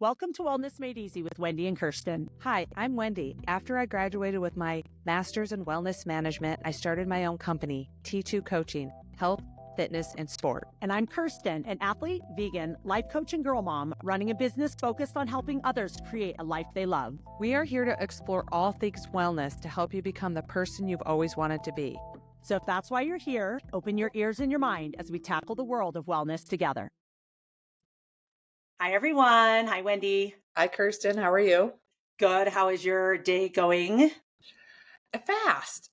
Welcome to Wellness Made Easy with Wendy and Kirsten. Hi, I'm Wendy. After I graduated with my master's in wellness management, I started my own company, T2 Coaching, Health, Fitness, and Sport. And I'm Kirsten, an athlete, vegan, life coach, and girl mom, running a business focused on helping others create a life they love. We are here to explore all things wellness to help you become the person you've always wanted to be. So if that's why you're here, open your ears and your mind as we tackle the world of wellness together. Hi, everyone. Hi, Wendy. Hi, Kirsten. How are you? Good. How is your day going? Fast.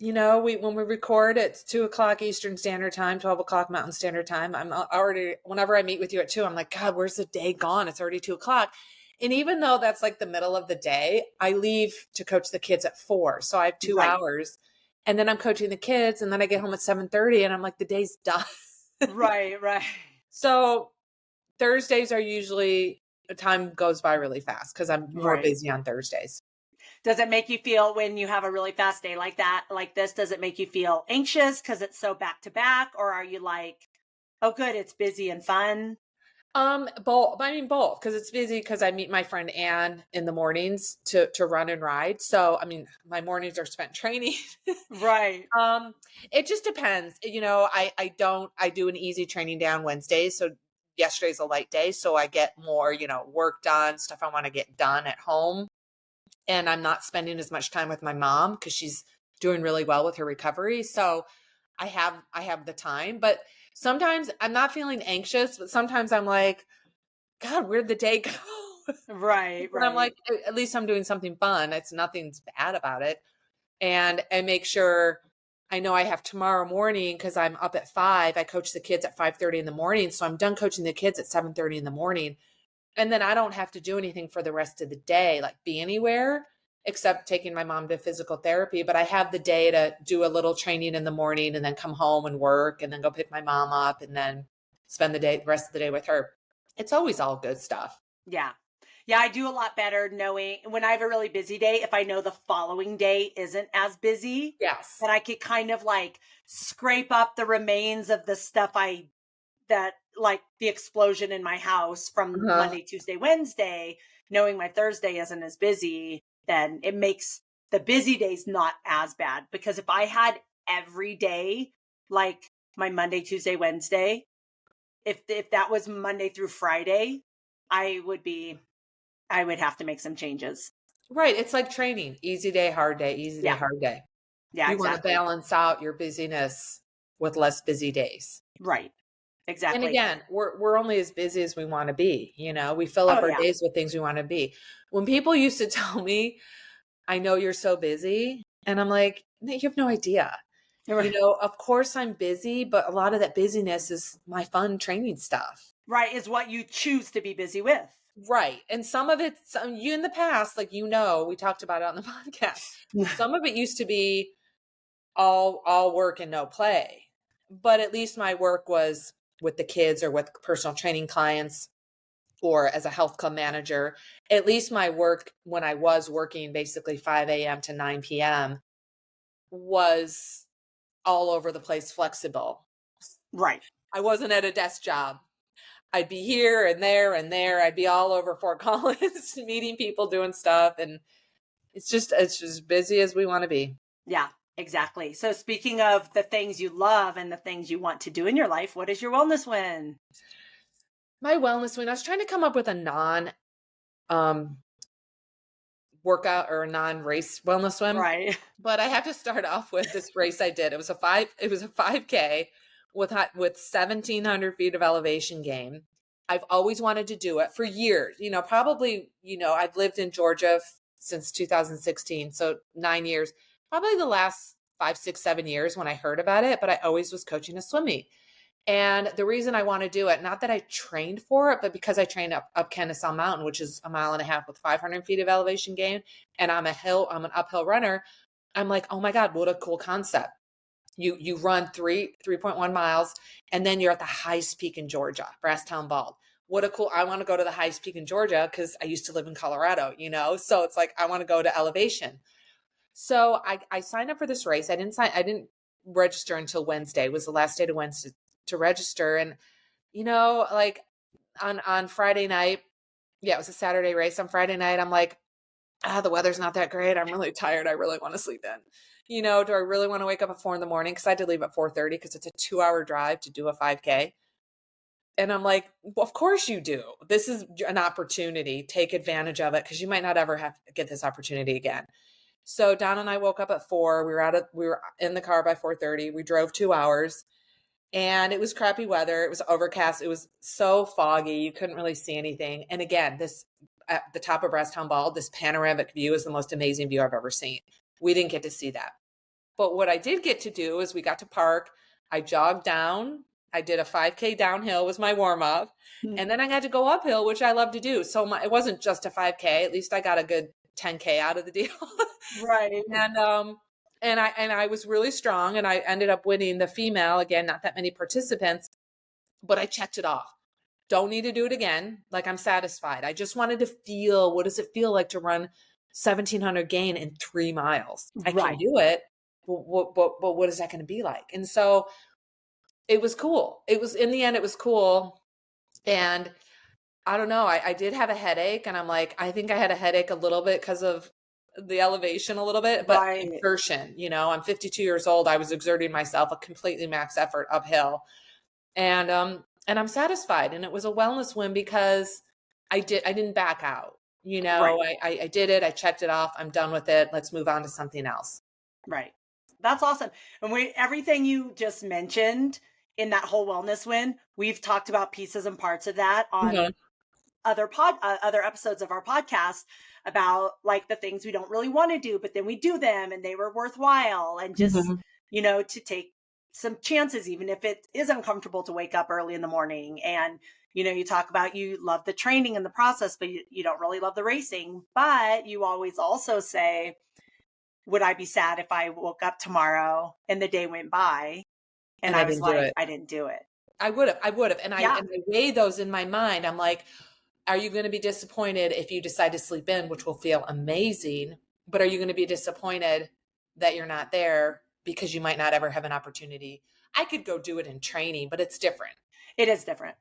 When we record, it's 2:00 Eastern Standard Time, 12:00 Mountain Standard Time. I'm already, whenever I meet with you at 2, I'm like, God, where's the day gone? It's already 2:00. And even though that's like the middle of the day, I leave to coach the kids at 4. So I have 2 hours, and then I'm coaching the kids, and then I get home at 7:30, and I'm like, the day's done. Right. So Thursdays are usually, time goes by really fast because I'm more busy on Thursdays. Does it make you feel, when you have a really fast day like that, like this, does it make you feel anxious because it's so back to back? Or are you like, oh, good, it's busy and fun? Both. Both, because it's busy because I meet my friend Anne in the mornings to run and ride. So, my mornings are spent training. Right. It just depends. I do an easy training day on Wednesdays. So yesterday's a light day. So I get more, work done, stuff I want to get done at home. And I'm not spending as much time with my mom because she's doing really well with her recovery. So I have the time, but sometimes I'm not feeling anxious, but sometimes I'm like, God, where'd the day go? Right. But I'm like, at least I'm doing something fun. It's nothing's bad about it. And I make sure I know I have tomorrow morning because I'm up at 5. I coach the kids at 5:30 in the morning. So I'm done coaching the kids at 7:30 in the morning. And then I don't have to do anything for the rest of the day, like be anywhere except taking my mom to physical therapy. But I have the day to do a little training in the morning and then come home and work and then go pick my mom up and then spend the rest of the day with her. It's always all good stuff. Yeah. Yeah, I do a lot better knowing when I have a really busy day, if I know the following day isn't as busy. Yes. That I could kind of like scrape up the remains of the stuff like the explosion in my house from Monday, Tuesday, Wednesday, knowing my Thursday isn't as busy, then it makes the busy days not as bad. Because if I had every day, like my Monday, Tuesday, Wednesday, if that was Monday through Friday, I would have to make some changes. Right. It's like training. Easy day, hard day, easy day, hard day. Yeah, you want to balance out your busyness with less busy days. Right. Exactly. And again, we're only as busy as we want to be. We fill up our days with things we want to be. When people used to tell me, I know you're so busy. And I'm like, you have no idea. Right. Of course I'm busy, but a lot of that busyness is my fun training stuff. Right. Is what you choose to be busy with. Right. And some of it, you in the past, like, we talked about it on the podcast. Some of it used to be all work and no play. But at least my work was with the kids or with personal training clients or as a health club manager. At least my work when I was working basically 5 a.m. to 9 p.m. was all over the place, flexible. Right. I wasn't at a desk job. I'd be here and there and there. I'd be all over Fort Collins meeting people, doing stuff. And it's just busy as we want to be. Yeah, exactly. So speaking of the things you love and the things you want to do in your life, what is your wellness win? My wellness win, I was trying to come up with a workout or a non-race wellness swim. Right. But I have to start off with this race I did. It was a 5K with 1,700 feet of elevation gain. I've always wanted to do it for years. I've lived in Georgia since 2016. So 9 years, probably the last 5, 6, 7 years when I heard about it, but I always was coaching a swim meet. And the reason I want to do it, not that I trained for it, but because I trained up Kennesaw Mountain, which is 1.5 miles with 500 feet of elevation gain. And I'm an uphill runner. I'm like, oh my God, what a cool concept. You run 3.1 miles and then you're at the highest peak in Georgia, Brasstown Bald. I want to go to the highest peak in Georgia because I used to live in Colorado, so it's like, I want to go to elevation. So I signed up for this race. I didn't register until Wednesday. It was the last day to register. And, like on Friday night, Yeah, it was a Saturday race. On Friday night, I'm like, the weather's not that great. I'm really tired. I really want to sleep in. Do I really want to wake up at 4 a.m? Because I had to leave at 4:30 because it's a 2-hour drive to do a 5K. And I'm like, well, of course you do. This is an opportunity. Take advantage of it because you might not ever have to get this opportunity again. So Don and I woke up at 4. We were in the car by 4:30. We drove 2 hours and it was crappy weather. It was overcast. It was so foggy. You couldn't really see anything. And again, this at the top of Brasstown Bald, this panoramic view is the most amazing view I've ever seen. We didn't get to see that. But what I did get to do is we got to park. I jogged down. I did a 5K downhill was my warm up. And then I had to go uphill, which I love to do. So it wasn't just a 5K. At least I got a good 10K out of the deal. Right. And I was really strong and I ended up winning the female, again, not that many participants, but I checked it off. Don't need to do it again. Like I'm satisfied. I just wanted to feel, what does it feel like to run 1,700 gain in 3 miles? I can do it, but what is that going to be like? And so it was cool. In the end, it was cool. And I don't know, I did have a headache and I'm like, I think I had a headache a little bit because of the elevation a little bit, but exertion, I'm 52 years old. I was exerting myself a completely max effort uphill. And I'm satisfied. And it was a wellness win because I didn't back out. I did it. I checked it off. I'm done with it. Let's move on to something else. Right. That's awesome. And everything you just mentioned in that whole wellness win, we've talked about pieces and parts of that on other episodes of our podcast about like the things we don't really want to do, but then we do them and they were worthwhile, and just, to take some chances, even if it is uncomfortable to wake up early in the morning. And, you talk about you love the training and the process, but you don't really love the racing. But you always also say, would I be sad if I woke up tomorrow and the day went by and I was like, I didn't do it? I would have. And I weigh those in my mind. I'm like, are you going to be disappointed if you decide to sleep in, which will feel amazing, but are you going to be disappointed that you're not there because you might not ever have an opportunity? I could go do it in training, but it's different. It is different.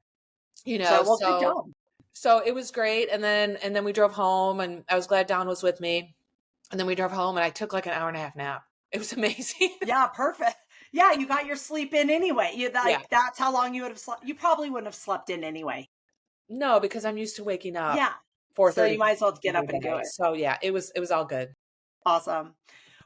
Good job. So it was great. And then we drove home and I was glad Dawn was with me. And then we drove home and I took like an hour and a half nap. It was amazing. Yeah, perfect. Yeah, you got your sleep in anyway. That's how long you would have slept. You probably wouldn't have slept in anyway. No, because I'm used to waking up. Yeah. 4:30. So you might as well get up and do it. So yeah, it was all good. Awesome.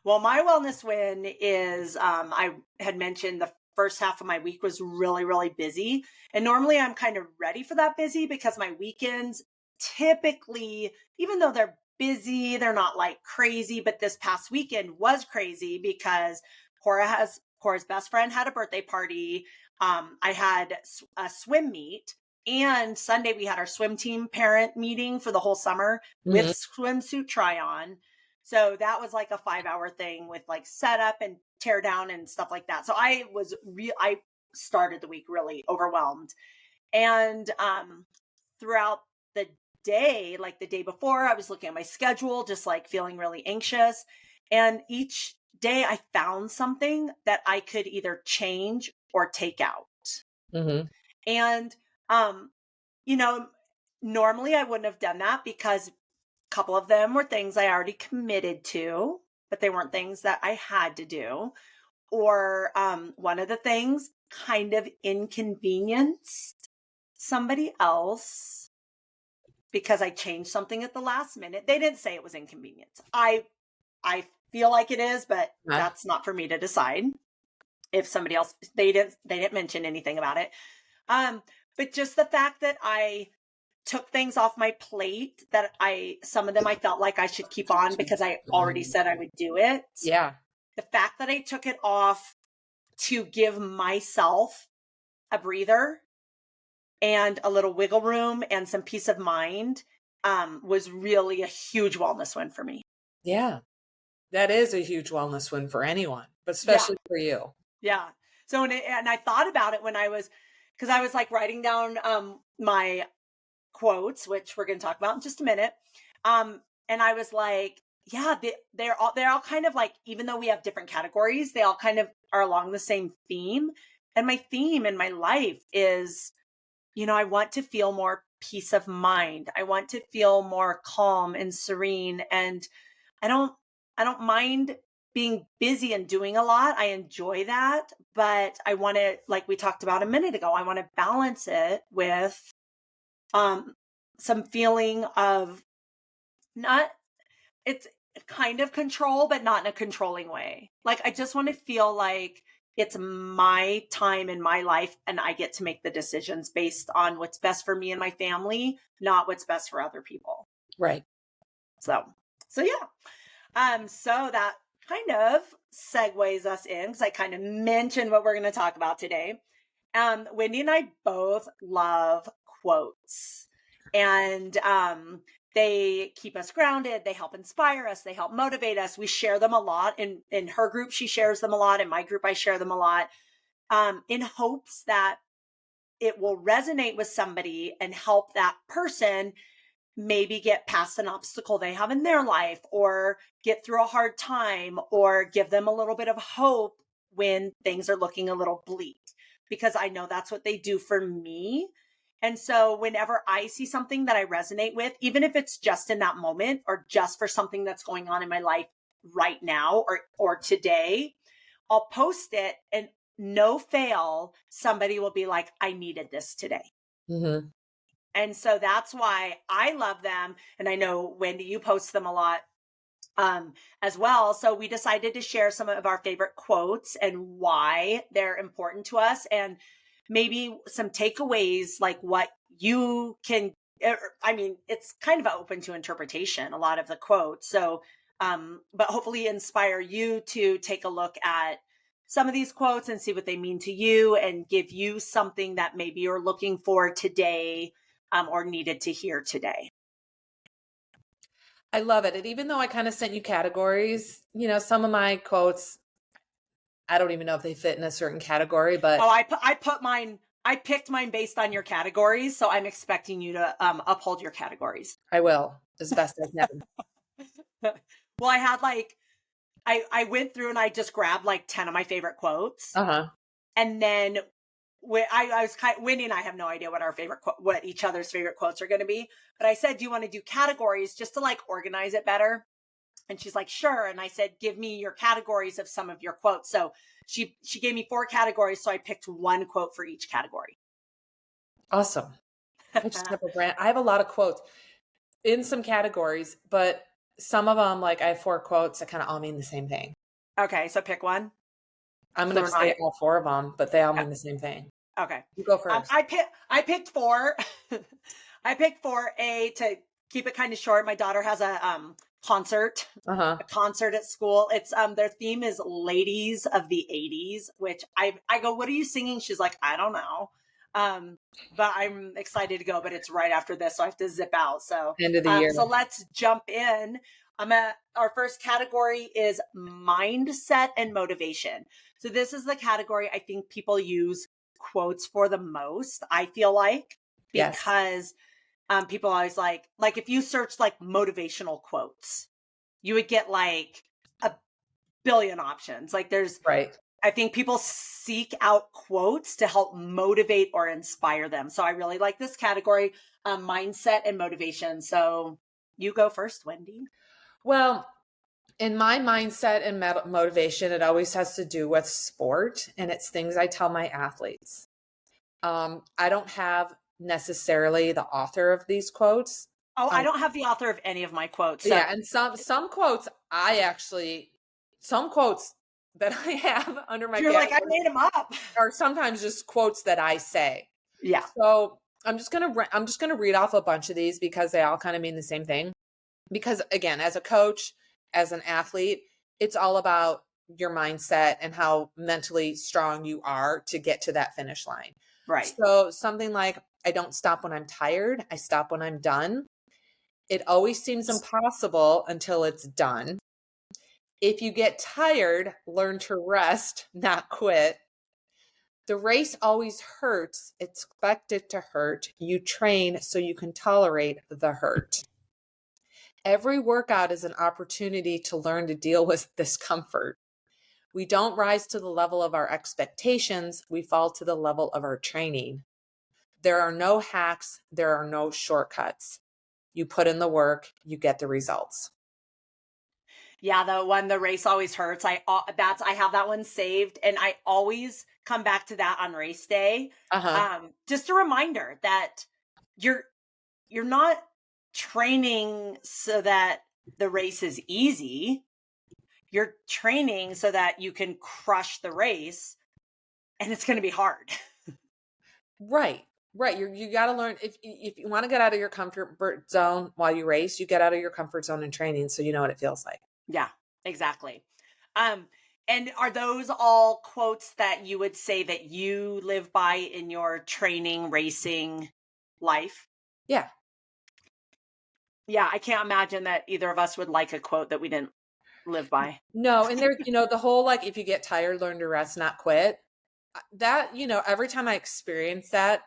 Well, my wellness win is, I had mentioned the first half of my week was really, really busy. And normally I'm kind of ready for that busy because my weekends typically, even though they're busy, they're not like crazy, but this past weekend was crazy because Cora's best friend had a birthday party. I had a swim meet, and Sunday we had our swim team parent meeting for the whole summer with swimsuit try on. So that was like a 5-hour thing with like setup and tear down and stuff like that. So I started the week really overwhelmed. And throughout the day, like the day before, I was looking at my schedule, just like feeling really anxious. And each day I found something that I could either change or take out. And, normally I wouldn't have done that because a couple of them were things I already committed to, but they weren't things that I had to do. Or one of the things kind of inconvenienced somebody else because I changed something at the last minute. They didn't say it was inconvenience. I feel like it is, but that's not for me to decide. If somebody else, they didn't mention anything about it. But just the fact that I took things off my plate that some of them I felt like I should keep on because I already said I would do it. Yeah. The fact that I took it off to give myself a breather and a little wiggle room and some peace of mind was really a huge wellness win for me. Yeah. That is a huge wellness win for anyone, but especially for you. Yeah. So, and I thought about it because I was like writing down my quotes, which we're going to talk about in just a minute. And I was like, yeah, they're all kind of like, even though we have different categories, they all kind of are along the same theme. And my theme in my life is, I want to feel more peace of mind. I want to feel more calm and serene. And I don't mind being busy and doing a lot. I enjoy that, but I want to, like we talked about a minute ago, I want to balance it with some feeling of not, it's kind of control, but not in a controlling way. Like, I just want to feel like it's my time in my life and I get to make the decisions based on what's best for me and my family, not what's best for other people. Right. So yeah. So that kind of segues us in, because I kind of mentioned what we're going to talk about today. Wendy and I both love quotes, and they keep us grounded. They help inspire us. They help motivate us. We share them a lot. In her group, she shares them a lot. In my group, I share them a lot, in hopes that it will resonate with somebody and help that person maybe get past an obstacle they have in their life, or get through a hard time, or give them a little bit of hope when things are looking a little bleak, because I know that's what they do for me. And so whenever I see something that I resonate with, even if it's just in that moment or just for something that's going on in my life right now or today, I'll post it, and no fail, somebody will be like, I needed this today. Mm-hmm. And so that's why I love them. And I know, Wendy, you post them a lot as well. So we decided to share some of our favorite quotes and why they're important to us, and maybe some takeaways, like what you can, I mean, it's kind of open to interpretation, a lot of the quotes. So, but hopefully inspire you to take a look at some of these quotes and see what they mean to you, and give you something that maybe you're looking for today, or needed to hear today. I love it. And even though I kind of sent you categories, some of my quotes, I don't even know if they fit in a certain category, but I picked mine based on your categories. So I'm expecting you to uphold your categories. I will, as best I can. Well, I had I went through and I just grabbed 10 of my favorite quotes. Uh-huh. And then I was Wendy and I have no idea what our what each other's favorite quotes are going to be. But I said, do you want to do categories just to organize it better? And she's like, sure. And I said, give me your categories of some of your quotes. So she gave me 4 categories. So I picked one quote for each category. Awesome. I just have I have a lot of quotes in some categories, but some of them, I have 4 quotes that kind of all mean the same thing. Okay. So pick one. I'm going to say all 4 of them, but they all mean the same thing. Okay. You go first. I picked 4. I picked 4 to keep it kind of short. My daughter has a concert, a concert at school. It's their theme is Ladies of the 80s, which I go, what are you singing? She's like, I don't know. But I'm excited to go, but it's right after this, so I have to zip out. So end of the year. So let's jump in. Our first category is mindset and motivation. So this is the category I think people use quotes for the most, I feel like, because people always like if you search motivational quotes, you would get a billion options. There's right. I think people seek out quotes to help motivate or inspire them. So I really like this category, mindset and motivation. So you go first, Wendy. Well, in my mindset and motivation, it always has to do with sport, and it's things I tell my athletes. I don't have necessarily the author of these quotes. Oh, I don't have the author of any of my quotes. So. Yeah, and some quotes some quotes that I have under my You're I made them up. Are sometimes just quotes that I say. Yeah. So I'm just gonna read off a bunch of these because they all kind of mean the same thing. Because again, as a coach, as an athlete, it's all about your mindset and how mentally strong you are to get to that finish line. Right. So something like, I don't stop when I'm tired. I stop when I'm done. It always seems impossible until it's done. If you get tired, learn to rest, not quit. The race always hurts. Expect it to hurt. You train so you can tolerate the hurt. Every workout is an opportunity to learn to deal with discomfort. We don't rise to the level of our expectations. We fall to the level of our training. There are no hacks. There are no shortcuts. You put in the work, you get the results. Yeah, the race always hurts. I have that one saved, and I always come back to that on race day. Just a reminder that you're not training so that the race is easy. You're training so that you can crush the race, and it's going to be hard. Right. You got to learn, if you want to get out of your comfort zone while you race, you get out of your comfort zone in training, so you know what it feels like. Yeah, exactly. And are those all quotes that you would say that you live by in your training, racing life? Yeah. Yeah, I can't imagine that either of us would like a quote that we didn't live by. No, and there, the whole, like, if you get tired, learn to rest, not quit. That, every time I experience that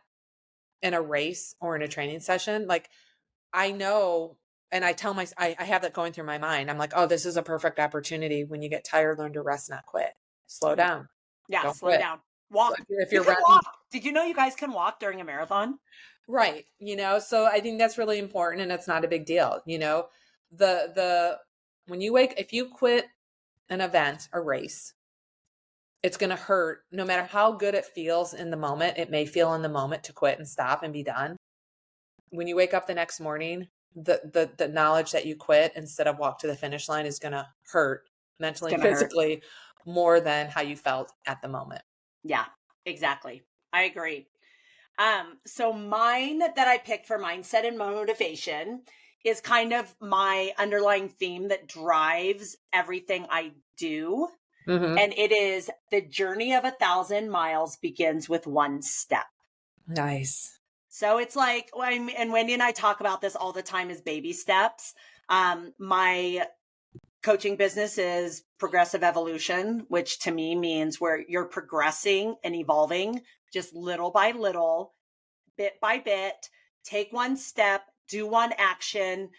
in a race or in a training session, like, I know, and I tell I have that going through my mind. I'm like, oh, this is a perfect opportunity. When you get tired, learn to rest, not quit. Slow down. Yeah, Don't slow quit. down. Walk. So if you're you can running, walk. Did you know you guys can walk during a marathon? right. So I think that's really important, and it's not a big deal. When if you quit an event, a race, it's going to hurt. No matter how good it feels in the moment, it may feel in the moment to quit and stop and be done. When you wake up the next morning, the knowledge that you quit instead of walk to the finish line is going to hurt mentally and physically more than how you felt at the moment. Yeah, exactly. I agree. So mine that I picked for mindset and motivation is kind of my underlying theme that drives everything I do. Mm-hmm. And it is: the journey of 1,000 miles begins with one step. Nice. So it's like, and Wendy and I talk about this all the time, as baby steps. My coaching business is progressive evolution, which to me means where you're progressing and evolving just little by little, bit by bit. Take one step, do one action,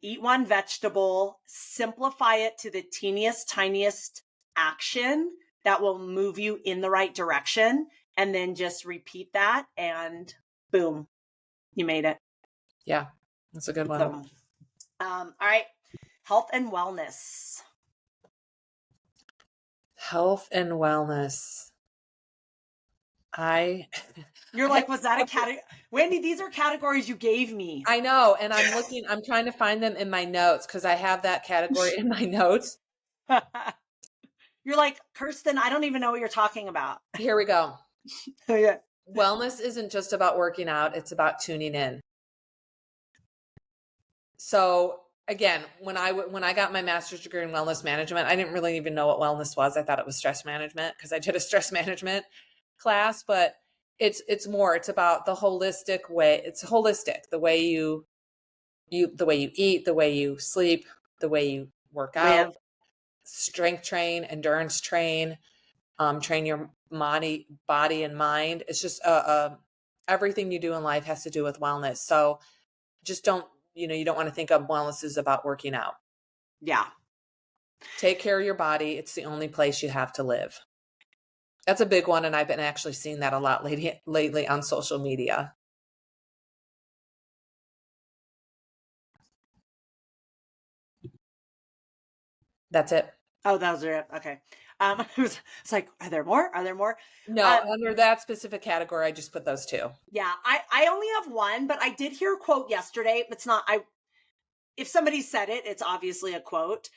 eat one vegetable, simplify it to the teeniest, tiniest action that will move you in the right direction. And then just repeat that, and boom, you made it. Yeah, that's a good one. So, all right. Health and wellness. Health and wellness. You're like, was that a category? Wendy, these are categories you gave me. I know. And I'm trying to find them in my notes because I have that category in my notes. You're like, Kirsten, I don't even know what you're talking about. Here we go. Yeah. Wellness isn't just about working out. It's about tuning in. So again, when I got my master's degree in wellness management, I didn't really even know what wellness was. I thought it was stress management because I did a stress management class, but it's about the holistic way. It's holistic. The way you eat, the way you sleep, the way you work out, strength train, endurance train, train your body and mind. It's just everything you do in life has to do with wellness. So just don't, you don't want to think of wellness as about working out. Yeah. Take care of your body. It's the only place you have to live. That's a big one. And I've been actually seeing that a lot lately on social media. That's it. Oh, those are it. Okay. It's like, are there more? Are there more? No, under that specific category, I just put those two. Yeah, I only have one, but I did hear a quote yesterday. It's not, if somebody said it, it's obviously a quote.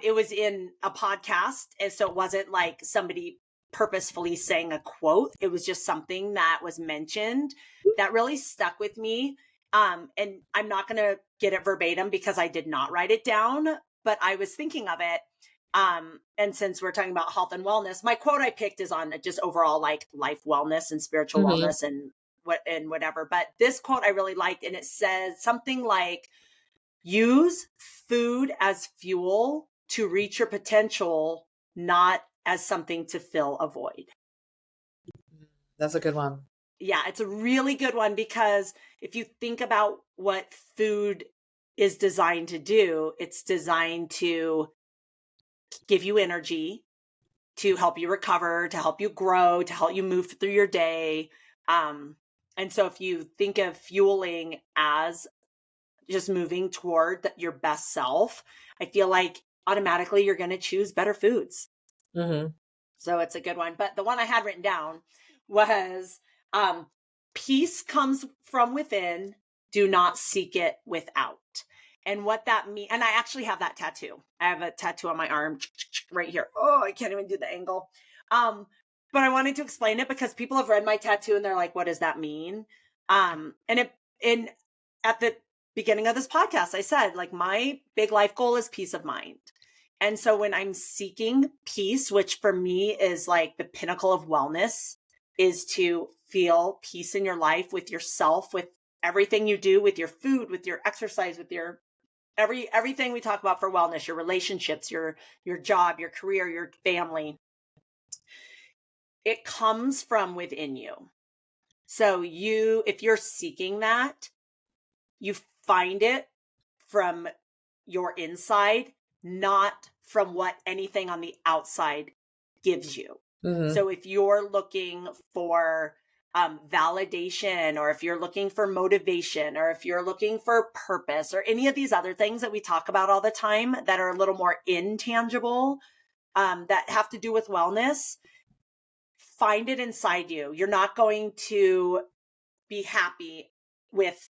It was in a podcast. And so it wasn't like somebody purposefully saying a quote. It was just something that was mentioned that really stuck with me. And I'm not going to get it verbatim because I did not write it down, but I was thinking of it. And since we're talking about health and wellness, my quote I picked is on just overall like life wellness and spiritual wellness and whatever. But this quote I really liked, and it says something like, use food as fuel to reach your potential, not as something to fill a void. That's a good one. Yeah, it's a really good one, because if you think about what food is designed to do, it's designed to give you energy, to help you recover, to help you grow, to help you move through your day. And And so if you think of fueling as just moving toward your best self, I feel like automatically you're going to choose better foods. Mm-hmm. So it's a good one. But the one I had written down was peace comes from within. Do not seek it without. And what that means, and I actually have that tattoo. I have a tattoo on my arm right here. Oh, I can't even do the angle. But I wanted to explain it because people have read my tattoo and they're like, what does that mean? And at the beginning of this podcast, I said, like, my big life goal is peace of mind. And so when I'm seeking peace, which for me is like the pinnacle of wellness, is to feel peace in your life with yourself, with everything you do, with your food, with your exercise, with your everything we talk about for wellness, your relationships, your job, your career, your family. It comes from within you. So if you're seeking that, you find it from your inside, not from what anything on the outside gives you. Mm-hmm. So if you're looking for validation, or if you're looking for motivation, or if you're looking for purpose, or any of these other things that we talk about all the time that are a little more intangible, that have to do with wellness, find it inside you. You're not going to be happy with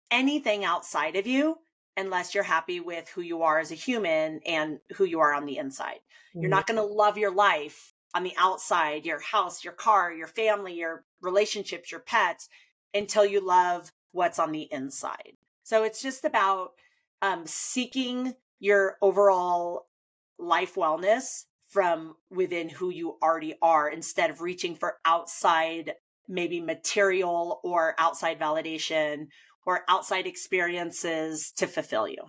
anything outside of you unless you're happy with who you are as a human and who you are on the inside. Mm-hmm. You're not going to love your life on the outside, your house, your car, your family, your relationships, your pets, until you love what's on the inside. So it's just about seeking your overall life wellness from within who you already are, instead of reaching for outside, maybe material or outside validation or outside experiences to fulfill you.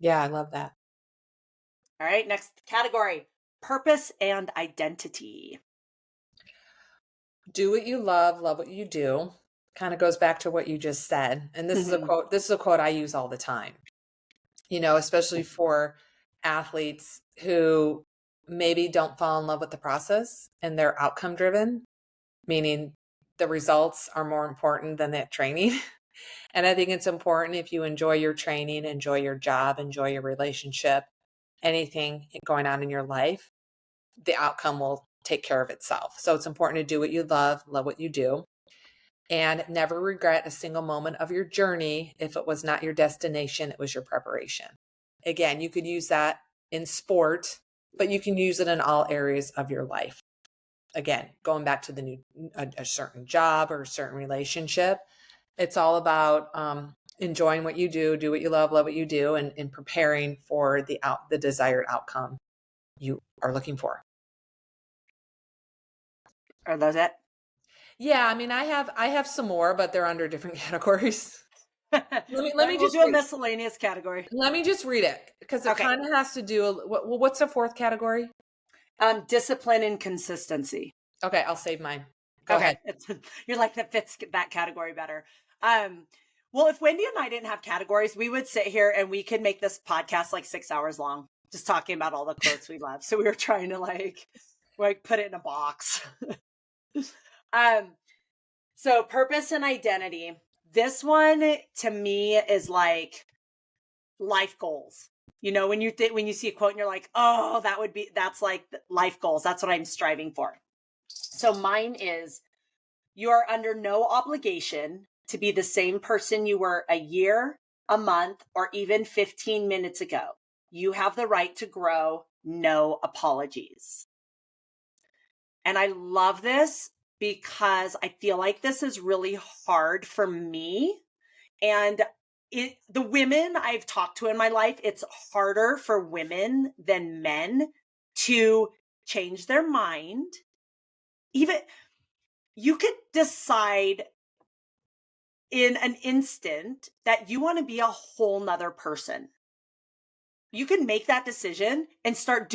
Yeah, I love that. All right, next category, purpose and identity. Do what you love what you do. Kind of goes back to what you just said. And this is a quote. This is a quote I use all the time. Especially for athletes who maybe don't fall in love with the process and they're outcome driven, meaning the results are more important than that training. And I think it's important, if you enjoy your training, enjoy your job, enjoy your relationship, anything going on in your life, the outcome will take care of itself. So it's important to do what you love what you do, and never regret a single moment of your journey. If it was not your destination, it was your preparation. Again, you could use that in sport, but you can use it in all areas of your life. Again, going back to a certain job or a certain relationship, it's all about enjoying what you do what you love what you do, and preparing for the desired outcome you are looking for. Are those it? Yeah, I mean, I have some more, but they're under different categories. We'll do a miscellaneous category. Let me just read it, because it kind of has to do. What's the fourth category? Discipline and consistency. Okay, I'll save mine. Go ahead. You're like, that fits that category better. Well, if Wendy and I didn't have categories, we would sit here and we could make this podcast like 6 hours long, just talking about all the quotes we love. So we were trying to like put it in a box. So purpose and identity. This one to me is like life goals. When you see a quote and you're like, oh, that's like life goals. That's what I'm striving for. So mine is, you are under no obligation to be the same person you were a year, a month, or even 15 minutes ago. You have the right to grow. No apologies. And I love this because I feel like this is really hard for me. And the women I've talked to in my life, it's harder for women than men to change their mind. Even you could decide in an instant that you want to be a whole nother person. You can make that decision and start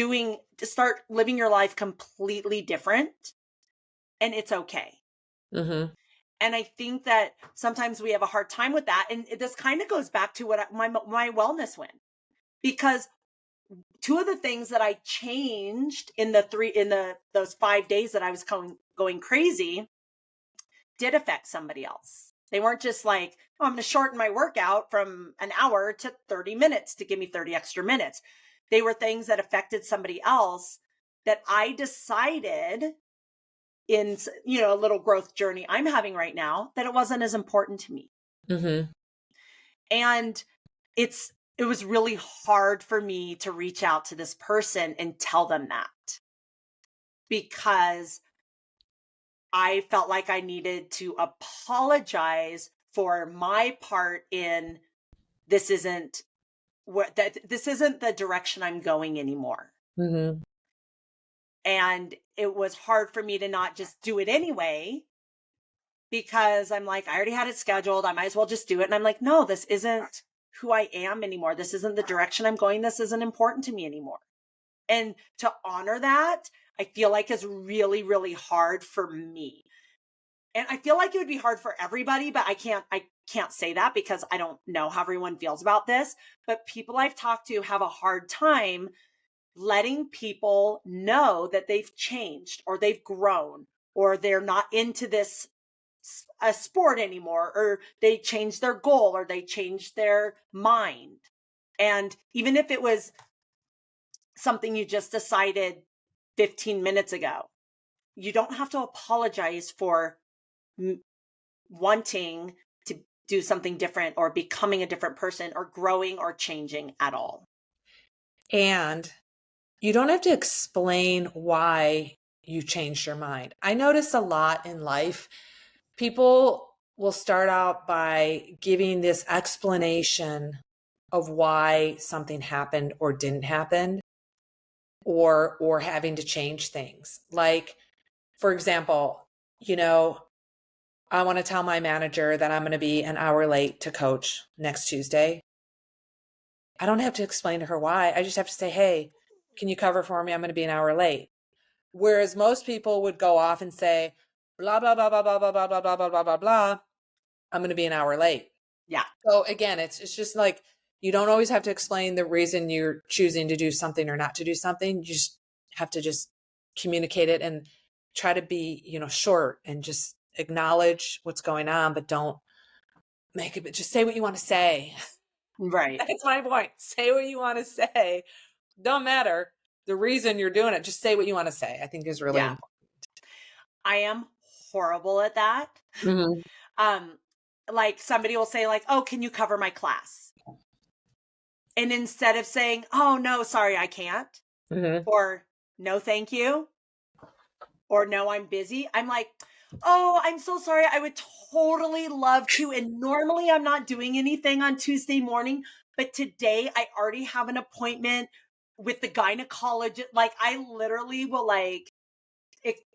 living your life completely different. And it's okay. Mm-hmm. And I think that sometimes we have a hard time with that. And this kind of goes back to what my wellness win, because two of the things that I changed in those 5 days that I was going crazy did affect somebody else. They weren't just like, oh, I'm going to shorten my workout from an hour to 30 minutes to give me 30 extra minutes. They were things that affected somebody else that I decided in, a little growth journey I'm having right now, that it wasn't as important to me. Mm-hmm. And it was really hard for me to reach out to this person and tell them that, because I felt like I needed to apologize for my part in this isn't the direction I'm going anymore. Mm-hmm. And it was hard for me to not just do it anyway, because I'm like, I already had it scheduled. I might as well just do it. And I'm like, no, this isn't who I am anymore. This isn't the direction I'm going. This isn't important to me anymore. And to honor that, I feel like is really, really hard for me. And I feel like it would be hard for everybody, but I can't say that because I don't know how everyone feels about this. But people I've talked to have a hard time letting people know that they've changed or they've grown or they're not into this a sport anymore, or they changed their goal or they changed their mind. And even if it was something you just decided 15 minutes ago, you don't have to apologize for wanting to do something different or becoming a different person or growing or changing at all. And you don't have to explain why you changed your mind. I notice a lot in life, people will start out by giving this explanation of why something happened or didn't happen, or having to change things. Like, for example, I want to tell my manager that I'm going to be an hour late to coach next Tuesday. I don't have to explain to her why. I just have to say, hey, can you cover for me? I'm going to be an hour late. Whereas most people would go off and say, blah, blah, blah, blah, blah, blah, blah, blah, blah, blah, blah, blah, blah. I'm going to be an hour late. Yeah. So again, it's just like, you don't always have to explain the reason you're choosing to do something or not to do something. You just have to just communicate it and try to be, short and just acknowledge what's going on, but don't make it, but just say what you want to say. Right. That's my point. Say what you want to say. Don't matter the reason you're doing it. Just say what you want to say. I think is really important. I am horrible at that. Mm-hmm. Like somebody will say like, oh, can you cover my class? And instead of saying, oh, no, sorry, I can't, or no, thank you, or no, I'm busy, I'm like, oh, I'm so sorry. I would totally love to. And normally I'm not doing anything on Tuesday morning, but today I already have an appointment with the gynecologist. Like I literally will like,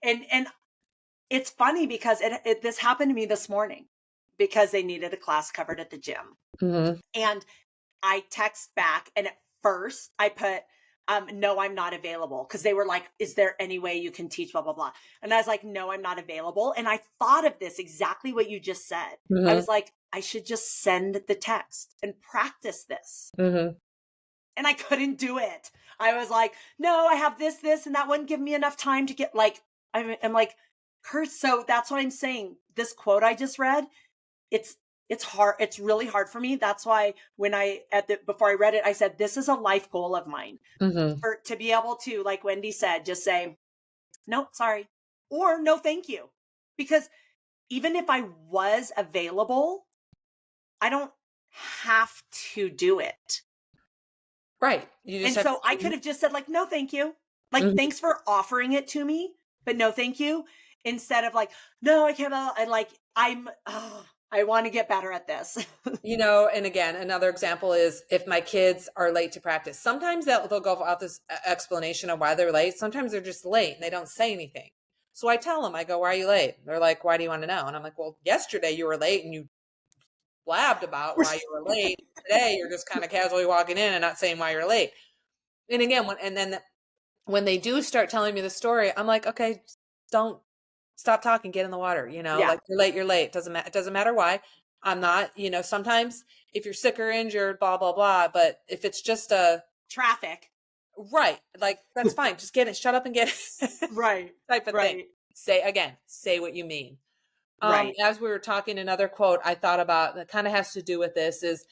and it's funny because this happened to me this morning because they needed a class covered at the gym. And I text back, and at first I put, no, I'm not available. Cause they were like, is there any way you can teach blah, blah, blah. And I was like, no, I'm not available. And I thought of this exactly what you just said. I was like, I should just send the text and practice this. And I couldn't do it. I was like, no, I have this, and that wouldn't give me enough time to get like, I'm like, Kurt, so that's what I'm saying. This quote I just read, it's hard. It's really hard for me. That's why when before I read it, I said, this is a life goal of mine to be able to, like Wendy said, just say, no, sorry, or no, thank you. Because even if I was available, I don't have to do it. Right. And so I could have just said like, no, thank you. Like, thanks for offering it to me, but no, thank you. Instead of like, no, I can't. I want to get better at this. And again, another example is if my kids are late to practice, sometimes they'll go out this explanation of why they're late. Sometimes they're just late and they don't say anything. So I tell them, I go, why are you late? They're like, why do you want to know? And I'm like, well, yesterday you were late and you blabbed about why you were late. Today you're just kind of casually walking in and not saying why you're late. And again, when they do start telling me the story, I'm like, okay, don't stop talking, get in the water, like you're late. It doesn't matter why. I'm not, sometimes if you're sick or injured, blah, blah, blah. But if it's just traffic, right. Like that's fine. Just shut up and get it. Right. Type of thing. Say what you mean. Right. As we were talking, another quote I thought about that kind of has to do with this is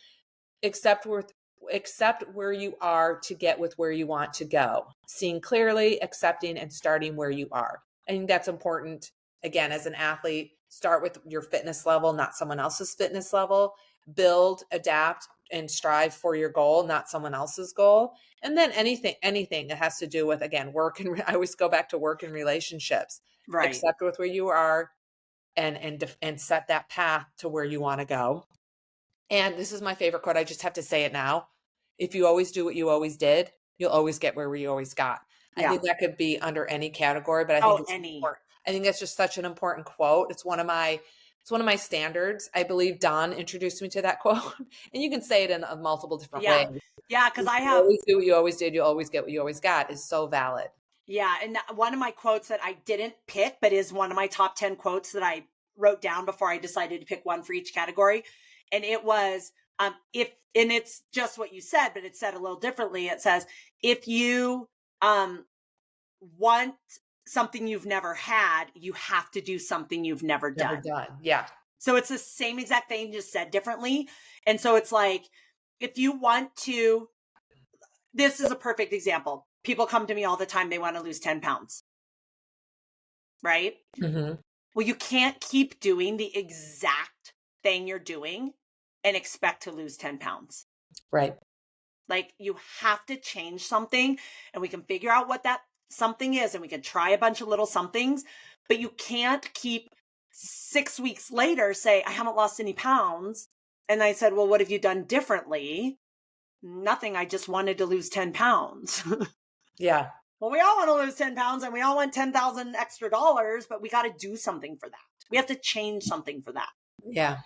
accept where you are to get with where you want to go. Seeing clearly, accepting, and starting where you are. I think that's important. Again, as an athlete, start with your fitness level, not someone else's fitness level. Build, adapt, and strive for your goal, not someone else's goal. And then anything that has to do with, again, work, and I always go back to work and relationships. Right. Accept with where you are, and set that path to where you want to go. And this is my favorite quote. I just have to say it now. If you always do what you always did, you'll always get where you always got. I Yeah. think that could be under any category, but I think it's Any. important. I think that's just such an important quote. It's one of my standards. I believe Don introduced me to that quote, and you can say it in multiple different Yeah. ways. Yeah. Because If I you have, always do what you always did, you'll always get what you always got is so valid. yeah. And one of my quotes that I didn't pick, but is one of my top 10 quotes that I wrote down before I decided to pick one for each category. And it was, and it's just what you said, but it's said a little differently. It says, if you want something you've never had, you have to do something you've never done. Yeah. So it's the same exact thing, just said differently. And so it's like, if you want to, this is a perfect example. People come to me all the time. They want to lose 10 pounds. Right? Mm-hmm. Well, you can't keep doing the exact thing you're doing and expect to lose 10 pounds. Right. Like, you have to change something, and we can figure out what that something is, and we can try a bunch of little somethings, but you can't keep 6 weeks later say, I haven't lost any pounds. And I said, well, what have you done differently? Nothing. I just wanted to lose 10 pounds. Yeah. Well, we all want to lose 10 pounds and we all want 10,000 extra dollars, but we got to do something for that. We have to change something for that. Yeah.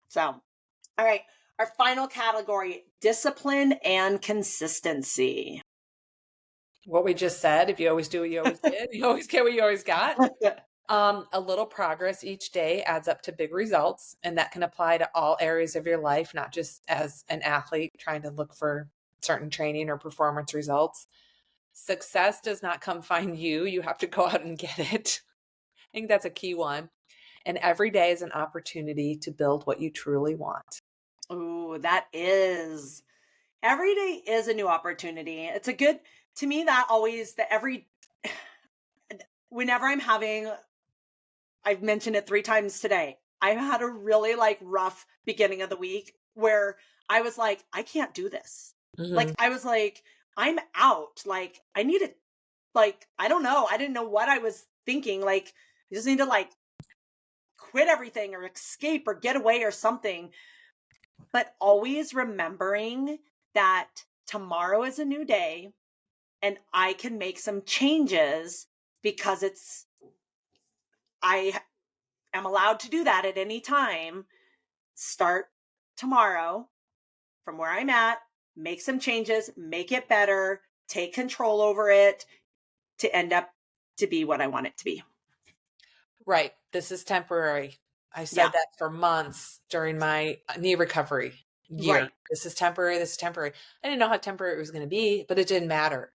So, all right. Our final category, discipline and consistency. What we just said, if you always do what you always did, you always get what you always got. A little progress each day adds up to big results, and that can apply to all areas of your life, not just as an athlete trying to look for certain training or performance results. Success does not come find you. You have to go out and get it. I think that's a key one. And every day is an opportunity to build what you truly want. Oh, every day is a new opportunity. It's a good, to me, whenever I've mentioned it 3 times today, I've had a really rough beginning of the week where I was like, I can't do this. Mm-hmm. I was like, I'm out. I need it. I don't know. I didn't know what I was thinking. I just need to quit everything or escape or get away or something. But always remembering that tomorrow is a new day and I can make some changes because I am allowed to do that at any time. Start tomorrow from where I'm at, make some changes, make it better, take control over it to end up to be what I want it to be. Right. This is temporary. I said that for months during my knee recovery year. Right. This is temporary. This is temporary. I didn't know how temporary it was going to be, but it didn't matter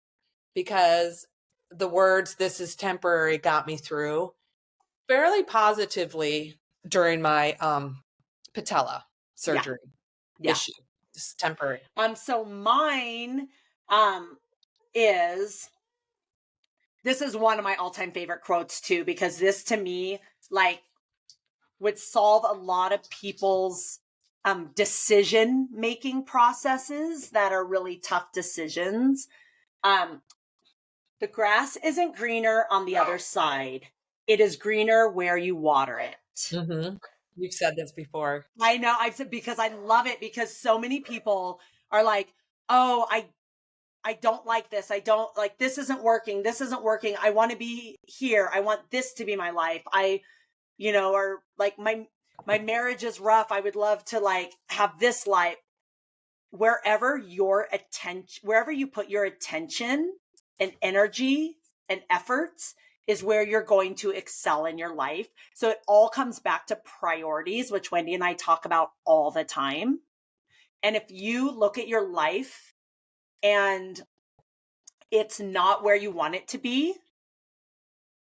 because the words, this is temporary, got me through fairly positively during my patella surgery issue. This is temporary. So mine is, this is one of my all-time favorite quotes too, because this to me would solve a lot of people's decision-making processes that are really tough decisions. The grass isn't greener on the other side. It is greener where you water it. Mm-hmm. You've said this before. I know. I've said, because I love it, because so many people are like, oh, I don't like this. I don't like, this isn't working. This isn't working. I want to be here. I want this to be my life. Or my marriage is rough. I would love to have this life. Wherever you put your attention and energy and efforts is where you're going to excel in your life. So it all comes back to priorities, which Wendy and I talk about all the time. And if you look at your life and it's not where you want it to be,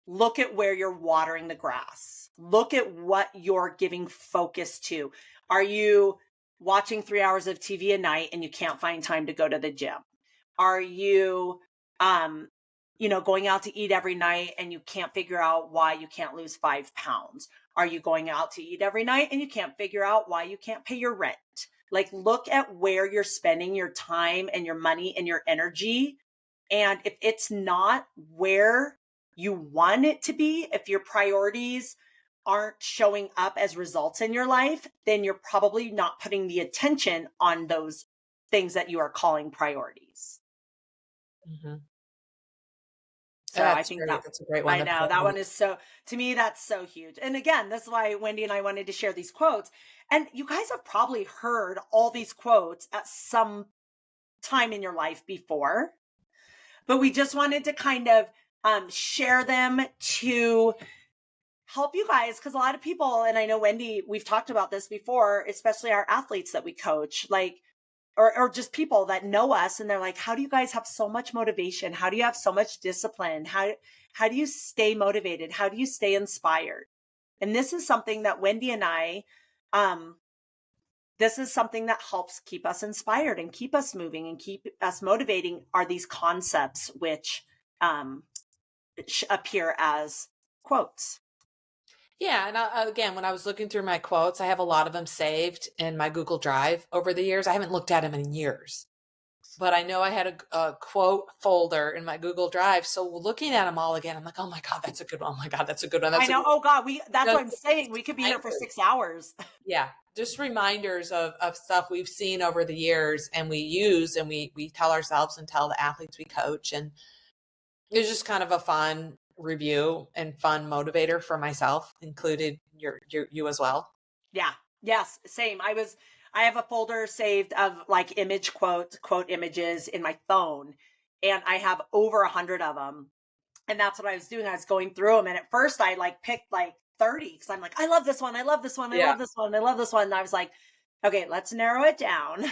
look at where you're watering the grass. Look at what you're giving focus to. Are you watching 3 hours of TV a night and you can't find time to go to the gym? Are you, going out to eat every night and you can't figure out why you can't lose 5 pounds? Are you going out to eat every night and you can't figure out why you can't pay your rent? Like, look at where you're spending your time and your money and your energy. And if it's not where you want it to be, if your priorities aren't showing up as results in your life, then you're probably not putting the attention on those things that you are calling priorities. Mm-hmm. So I think that's a great one. I know that one is so, to me, that's so huge. And again, that's why Wendy and I wanted to share these quotes. And you guys have probably heard all these quotes at some time in your life before, but we just wanted to kind of share them to help you guys. Because a lot of people, and I know Wendy, we've talked about this before, especially our athletes that we coach, like, or just people that know us, and they're like, how do you guys have so much motivation? How do you have so much discipline? How do you stay motivated? How do you stay inspired? And this is something that Wendy and I, this is something that helps keep us inspired and keep us moving and keep us motivating, are these concepts which appear as quotes. Yeah. And again, when I was looking through my quotes, I have a lot of them saved in my Google Drive over the years. I haven't looked at them in years, but I know I had a quote folder in my Google Drive. So looking at them all again, I'm like, oh my God, that's a good one. Oh my God, that's a good one. I know. Oh God, that's what I'm saying. We could be here for 6 hours. Yeah. Just reminders of stuff we've seen over the years and we use, and we tell ourselves and tell the athletes we coach. And it's just kind of a fun review and fun motivator for myself, included you as well. Yeah. Yes. Same. I have a folder saved of like quote images in my phone, and I have over 100 of them. And that's what I was doing. I was going through them. And at first I like picked like 30 because I'm like, I love this one. I love this one. I love this one. I love this one. And I was like, okay, let's narrow it down.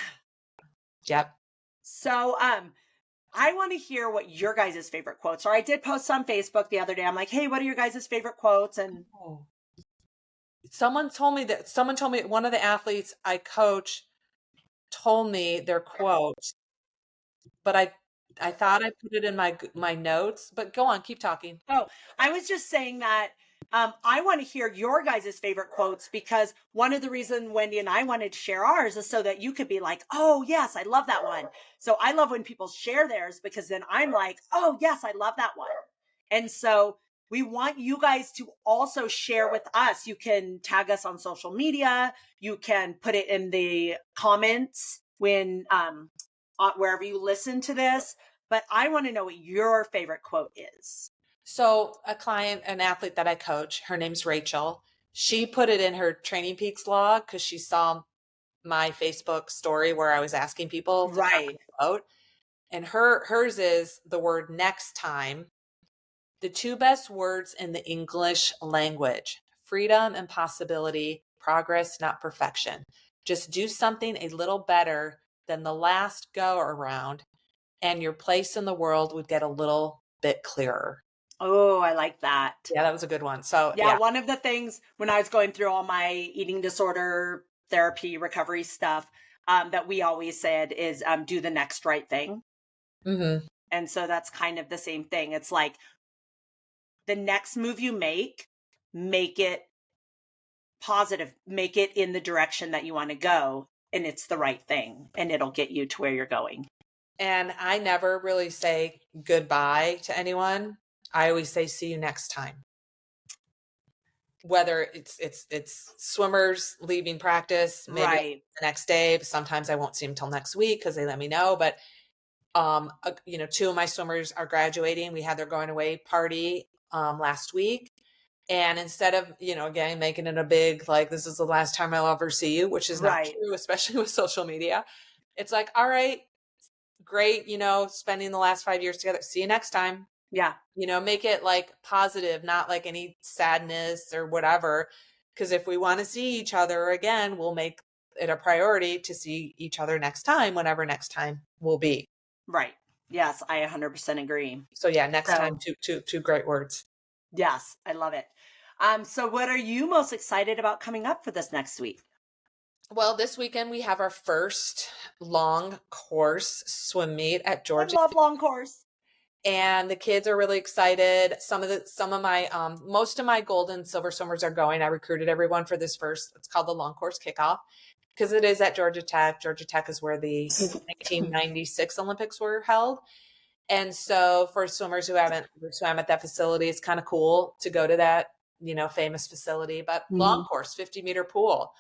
Yep. So, I want to hear what your guys' favorite quotes are. I did post on Facebook the other day. I'm like, hey, what are your guys' favorite quotes? And someone told me one of the athletes I coach told me their quote, but I thought I put it in my notes, but go on, keep talking. Oh, I was just saying that I want to hear your guys' favorite quotes, because one of the reasons Wendy and I wanted to share ours is so that you could be like, oh, yes, I love that one. So I love when people share theirs, because then I'm like, oh, yes, I love that one. And so we want you guys to also share with us. You can tag us on social media. You can put it in the comments when wherever you listen to this. But I want to know what your favorite quote is. So an athlete that I coach, her name's Rachel. She put it in her Training Peaks log because she saw my Facebook story where I was asking people to right. quote. And hers is the word next time. The two best words in the English language: freedom and possibility, progress, not perfection. Just do something a little better than the last go around, and your place in the world would get a little bit clearer. Oh, I like that. Yeah, that was a good one. So yeah, one of the things when I was going through all my eating disorder therapy recovery stuff that we always said is do the next right thing. Mm-hmm. And so that's kind of the same thing. It's like the next move you make it positive, make it in the direction that you want to go, and it's the right thing, and it'll get you to where you're going. And I never really say goodbye to anyone. I always say, see you next time. Whether it's swimmers leaving practice, maybe right. the next day, but sometimes I won't see them till next week because they let me know. But, two of my swimmers are graduating. We had their going away party last week. And instead of, again, making it a big, like, this is the last time I'll ever see you, which is not true, especially with social media. It's like, all right, great, spending the last 5 years together. See you next time. Yeah. Make it like positive, not like any sadness or whatever. Because if we want to see each other again, we'll make it a priority to see each other next time, whenever next time will be. Right. Yes, I 100% agree. So yeah, next time, two great words. Yes, I love it. So what are you most excited about coming up for this next week? Well, this weekend we have our first long course swim meet at I Georgia. love long course. And the kids are really excited. Some of my most of my gold and silver swimmers are going. I recruited everyone for this first. It's called the long course kickoff because it is at Georgia Tech. Georgia Tech is where the 1996 Olympics were held. And so for swimmers who haven't swam at that facility, it's kind of cool to go to that, famous facility. But long course, 50-meter pool,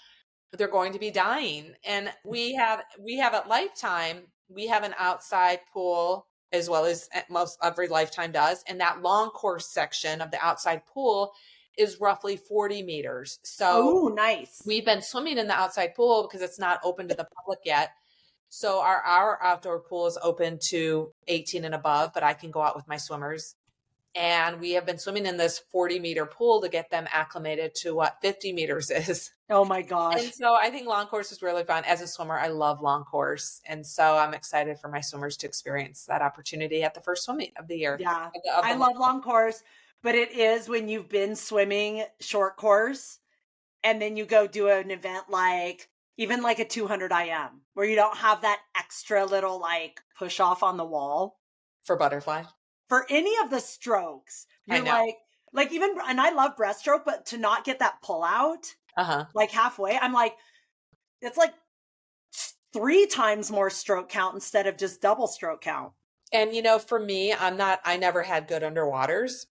they're going to be dying. And we have at Lifetime, we have an outside pool as well as most every Lifetime does. And that long course section of the outside pool is roughly 40 meters. So nice. we've been swimming in the outside pool because it's not open to the public yet. So our outdoor pool is open to 18 and above, but I can go out with my swimmers. And we have been swimming in this 40-meter pool to get them acclimated to what 50 meters is. Oh my gosh. And so I think long course is really fun. As a swimmer, I love long course. And so I'm excited for my swimmers to experience that opportunity at the first swim meet of the year. Yeah, I love long course, but it is when you've been swimming short course and then you go do an event like even like a 200 IM where you don't have that extra little like push off on the wall. For butterfly. For any of the strokes, I you're know. like even, and I love breaststroke, but to not get that pull out like halfway, I'm like, it's like 3 times more stroke count instead of just double stroke count. And for me, I never had good underwaters.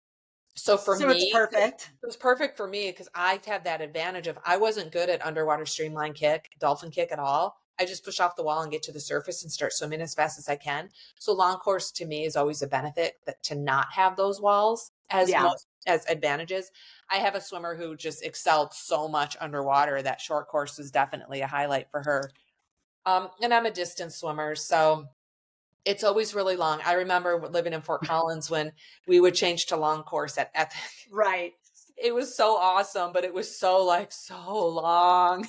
So me, it's perfect. It was perfect for me because I have that advantage of I wasn't good at underwater streamline kick, dolphin kick at all. I just push off the wall and get to the surface and start swimming as fast as I can. So long course to me is always a benefit to not have those walls as advantages. I have a swimmer who just excelled so much underwater that short course was definitely a highlight for her. And I'm a distance swimmer, so it's always really long. I remember living in Fort Collins when we would change to long course at Epic. Right. It was so awesome, but it was so long.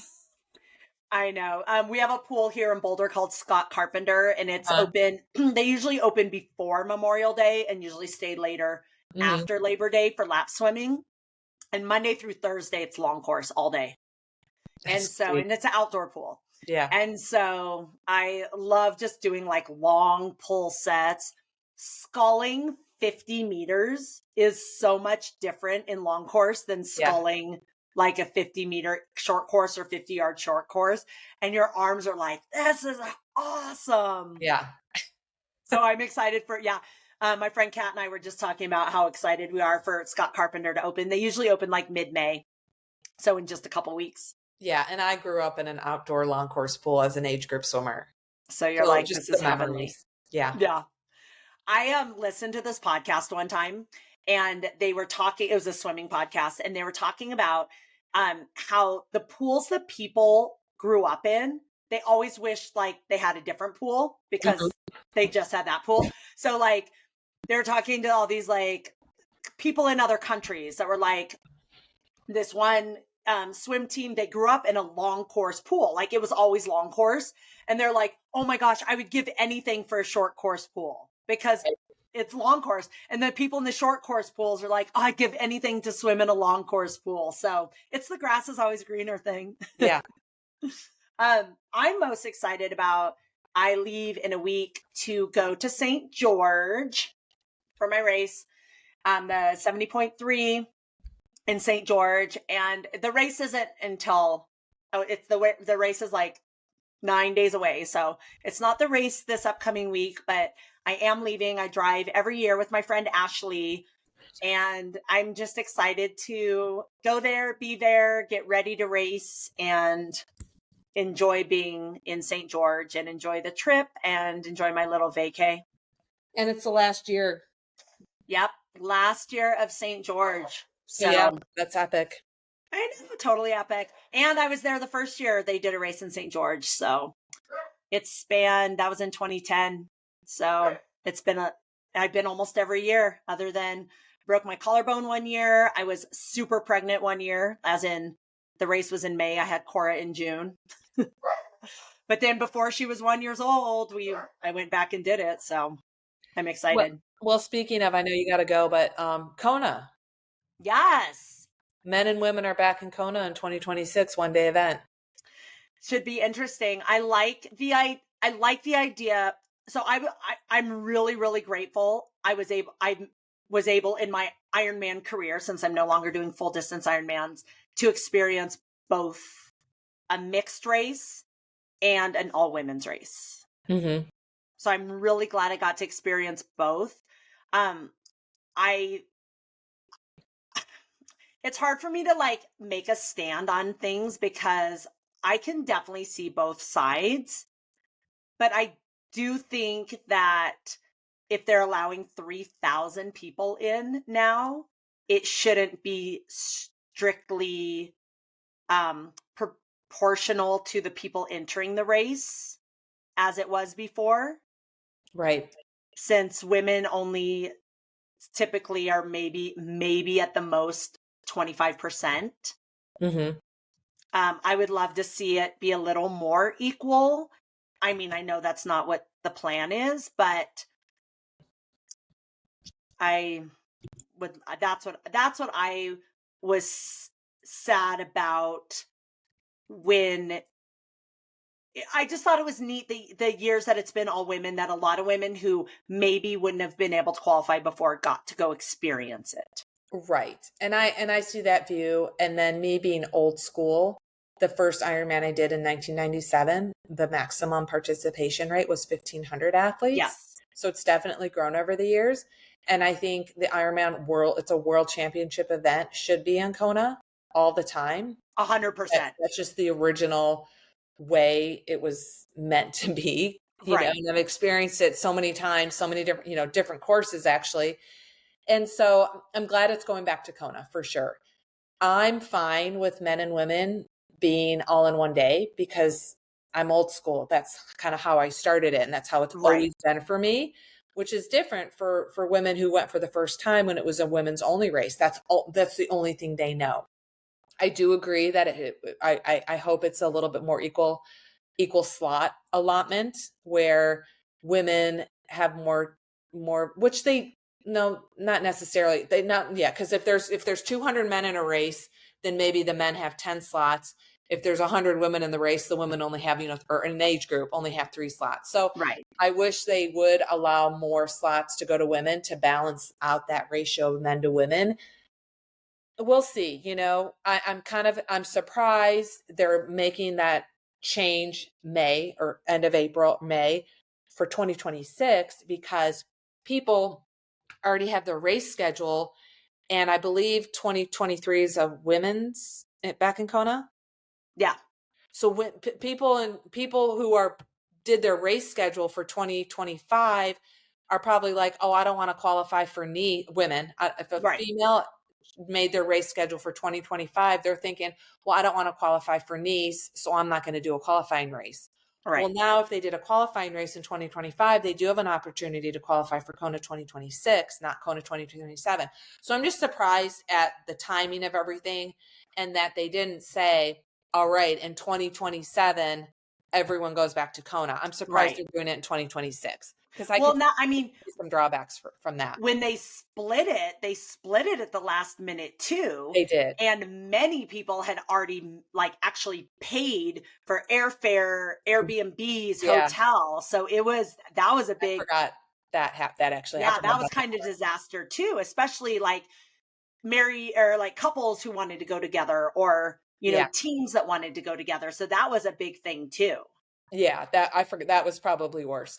I know. We have a pool here in Boulder called Scott Carpenter, and it's open. They usually open before Memorial Day and usually stay later after Labor Day for lap swimming. And Monday through Thursday, it's long course all day. And it's an outdoor pool. Yeah. And so I love just doing like long pull sets. Sculling 50 meters is so much different in long course than sculling like a 50-meter short course or 50-yard short course. And your arms are like, this is awesome. Yeah. So I'm excited for, my friend Kat and I were just talking about how excited we are for Scott Carpenter to open. They usually open like mid-May. So in just a couple weeks. Yeah. And I grew up in an outdoor long course pool as an age group swimmer. So you're like, just this is heavenly. Yeah. Yeah. I listened to this podcast one time and they were talking, it was a swimming podcast, and they were talking about how the pools that people grew up in, they always wished like they had a different pool because they just had that pool. So like they were talking to all these like people in other countries that were like, this one swim team, they grew up in a long course pool. Like it was always long course. And they're like, oh my gosh, I would give anything for a short course pool because it's long course. And the people in the short course pools are like, oh, I'd give anything to swim in a long course pool. So it's the grass is always greener thing. Yeah. I'm most excited about, I leave in a week to go to St. George for my race, the 70.3 in St. George. And the race isn't until, the race is like 9 days away. So it's not the race this upcoming week, but I am leaving. I drive every year with my friend Ashley, and I'm just excited to go there, be there, get ready to race, and enjoy being in St. George and enjoy the trip and enjoy my little vacay. And it's the last year. Yep. Last year of St. George. So yeah, that's epic. I know, totally epic. And I was there the first year they did a race in St. George. So it spanned, that was in 2010. So I've been almost every year other than broke my collarbone one year. I was super pregnant one year, as in the race was in May. I had Cora in June. But then before she was 1 year old, I went back and did it. So I'm excited. Well, speaking of, I know you got to go, but Kona. Yes. Men and women are back in Kona in 2026, one-day event. Should be interesting. I like the idea. So I'm really, really grateful. I was able in my Ironman career, since I'm no longer doing full distance Ironmans, to experience both a mixed race and an all women's race. Mm-hmm. So I'm really glad I got to experience both. It's hard for me to like make a stand on things because I can definitely see both sides, but I do think that if they're allowing 3,000 people in now, it shouldn't be strictly proportional to the people entering the race as it was before. Right. Since women only typically are maybe at the most 25%. Mm-hmm. I would love to see it be a little more equal. I mean, I know that's not what the plan is, but that's what I was sad about when I just thought it was neat the years that it's been all women, that a lot of women who maybe wouldn't have been able to qualify before got to go experience it. Right. And I see that view. And then me being old school, the first Ironman I did in 1997, the maximum participation rate was 1,500 athletes. Yes. So it's definitely grown over the years. And I think the Ironman it's a world championship event, should be in Kona all the time. 100%. That's just the original way it was meant to be. You know, and I've experienced it so many times, so many different, different courses actually. And so I'm glad it's going back to Kona for sure. I'm fine with men and women being all in one day because I'm old school. That's kind of how I started it. And that's how it's always been for me, which is different for women who went for the first time when it was a women's only race. That's the only thing they know. I do agree that I hope it's a little bit more equal slot allotment where women have more, which they, no, not necessarily. Because if there's 200 men in a race, then maybe the men have 10 slots. If there's 100 women in the race, the women only have, or in an age group, only have 3 slots. So I wish they would allow more slots to go to women to balance out that ratio of men to women. We'll see. I'm surprised they're making that change May or end of April, May for 2026, because people already have their race schedule. And I believe 2023 is a women's back in Kona. Yeah. So when people who did their race schedule for 2025 are probably like, oh, I don't want to qualify for women. If a female made their race schedule for 2025, they're thinking, well, I don't want to qualify for Nice, so I'm not going to do a qualifying race. Well, now if they did a qualifying race in 2025, they do have an opportunity to qualify for Kona 2026, not Kona 2027. So I'm just surprised at the timing of everything, and that they didn't say, all right, in 2027, everyone goes back to Kona. I'm surprised they're doing it in 2026. Because I mean, some drawbacks from that. When they split it at the last minute too. They did. And many people had already actually paid for airfare, Airbnbs, hotel. So that was a big, I forgot that actually happened. That was kind of disaster too, especially couples who wanted to go together, or, teams that wanted to go together. So that was a big thing too. Yeah, I forgot. That was probably worse.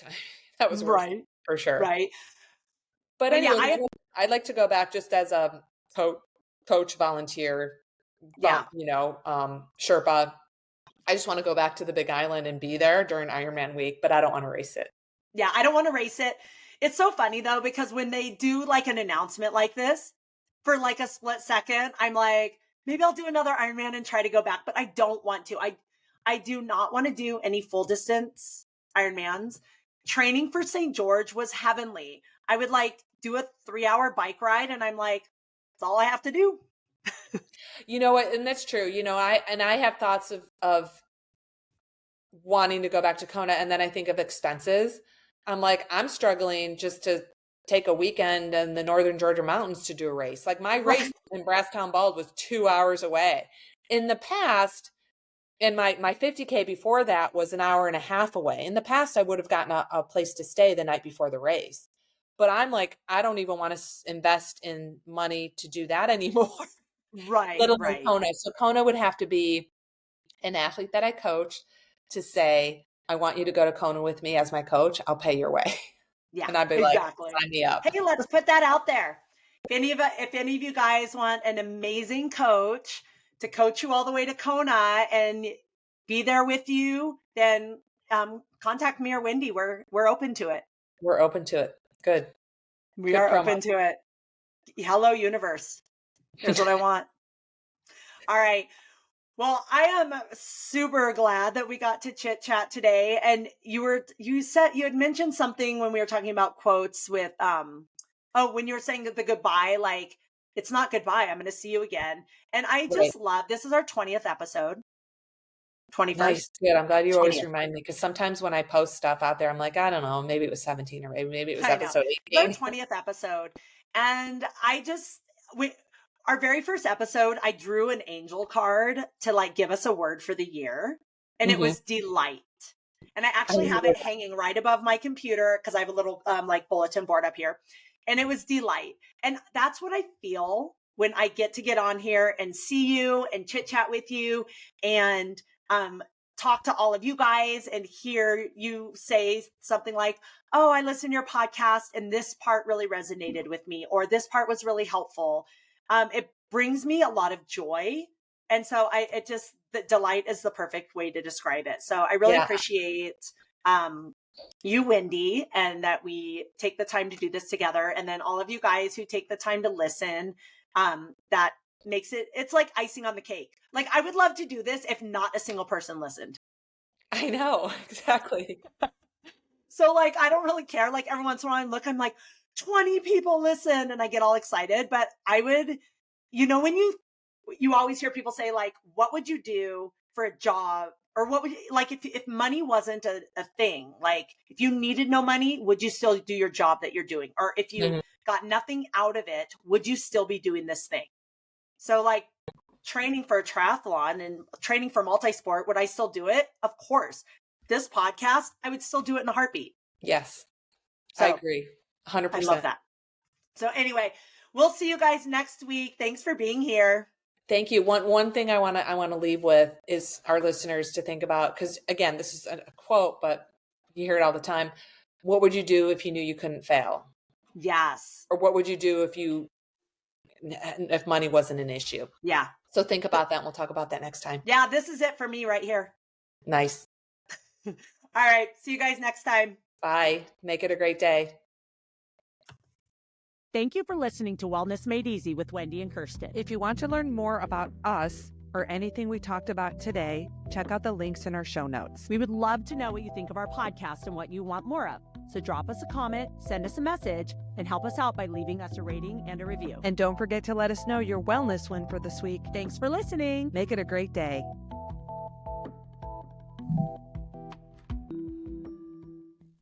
That was worse, for sure. Right. But anyway, I'd like to go back just as a coach, volunteer, Sherpa. I just want to go back to the Big Island and be there during Ironman week, but I don't want to race it. Yeah, I don't want to race it. It's so funny though, because when they do an announcement like this for a split second, I'm like, maybe I'll do another Ironman and try to go back, but I don't want to. I do not want to do any full distance Ironmans. Training for St. George was heavenly. I would do a 3-hour bike ride, and I'm like, that's all I have to do. You know what? And that's true. I have thoughts of wanting to go back to Kona, and then I think of expenses. I'm like, I'm struggling just to take a weekend in the Northern Georgia mountains to do a race. Like my race in Brasstown Bald was 2 hours away. In the past, and my 50K before that was an hour and a half away. In the past, I would have gotten a place to stay the night before the race. But I'm like, I don't even want to invest in money to do that anymore. Right. Little Right. Kona. So Kona would have to be an athlete that I coach to say, I want you to go to Kona with me as my coach. I'll pay your way. Yeah, And I'd be exactly. like, sign me up. Hey, let's put that out there. If any of you guys want an amazing coach to coach you all the way to Kona and be there with you, then contact me or Wendy. We're open to it. We're open to it. Good. We are open to it. Hello, universe. Here's what I want. All right. Well, I am super glad that we got to chit chat today. And you had mentioned something when we were talking about quotes with, when you were saying the goodbye, like it's not goodbye. I'm going to see you again. And I just love, this is our 20th episode. 21st. Nice. Good. I'm glad you 20th. always remind me, because sometimes when I post stuff out there, I'm like, I don't know, maybe it was 17 or maybe it was episode 18. It's our 20th episode. And our very first episode, I drew an angel card to like give us a word for the year. And it was delight. And I actually have it hanging right above my computer because I have a little like bulletin board up here. And it was delight. And that's what I feel when I get on here and see you and chit chat with you and talk to all of you guys and hear you say something like, oh, I listened to your podcast and this part really resonated with me, or this part was really helpful. It brings me a lot of joy. And so the delight is the perfect way to describe it. So I really appreciate you, Wendy, and that we take the time to do this together. And then all of you guys who take the time to listen, that makes it's like icing on the cake. Like I would love to do this if not a single person listened. I know, exactly. So like, I don't really care. Like every once in a while I'm like 20 people listen and I get all excited, but I would, when you always hear people say like, what would you do for a job? Or what would you, like, if money wasn't a thing, like if you needed no money, would you still do your job that you're doing? Or if you got nothing out of it, would you still be doing this thing? So like training for a triathlon and training for multi-sport, would I still do it? Of course. This podcast, I would still do it in a heartbeat. Yes. So, I agree. 100%. I love that. So anyway, we'll see you guys next week. Thanks for being here. Thank you. One thing I want to leave with is our listeners to think about, because again, this is a quote, but you hear it all the time. What would you do if you knew you couldn't fail? Yes. Or what would you do if money wasn't an issue? Yeah. So think about that and we'll talk about that next time. Yeah, this is it for me right here. Nice. All right. See you guys next time. Bye. Make it a great day. Thank you for listening to Wellness Made Easy with Wendy and Kirsten. If you want to learn more about us or anything we talked about today, check out the links in our show notes. We would love to know what you think of our podcast and what you want more of. So drop us a comment, send us a message, and help us out by leaving us a rating and a review. And don't forget to let us know your wellness win for this week. Thanks for listening. Make it a great day.